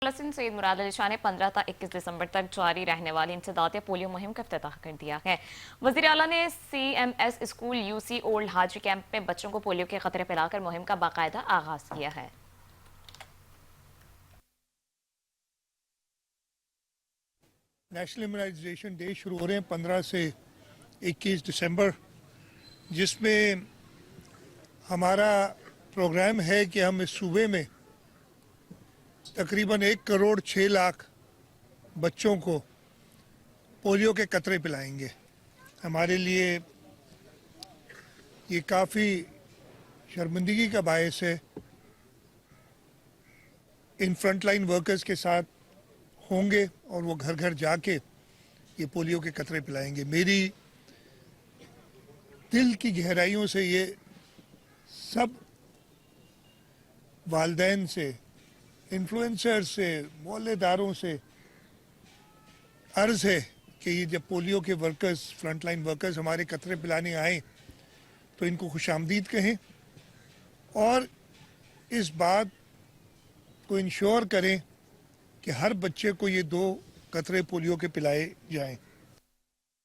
फलस्तीन सईद मुराद अली शाह ने 15 تا 21 दिसंबर तक जारी रहने वाली इंसदादिया पोलियो मुहिम का इफ्तिताह कर दिया है। वज़ीर आला ने CMS स्कूल UC ओल्ड हाजी कैंप में बच्चों को पोलियो के खतरे पिलाकर मुहिम का बाकायदा आगाज किया है। नेशनल इम्यूनाइजेशन डे शुरू हो रहे हैं 15 से 21 दिसंबर, जिसमें हमारा प्रोग्राम है कि हम इस सूबे में तकरीबन 1 करोड़ 6 लाख बच्चों को पोलियो के कतरे पिलाएंगे। हमारे लिए ये काफ़ी शर्मिंदगी का बायस है। इन फ्रंटलाइन वर्कर्स के साथ होंगे और वो घर घर जाके ये पोलियो के कतरे पिलाएंगे। मेरी दिल की गहराइयों से ये सब वालिदैन से, इन्फ्लुएंसर से, मोहल्लेदारों से अर्ज़ है कि ये जब पोलियो के वर्कर्स, फ्रंटलाइन वर्कर्स हमारे कतरे पिलाने आए तो इनको खुशामदीद कहें और इस बात को इंश्योर करें कि हर बच्चे को ये 2 कतरे पोलियो के पिलाए जाएं।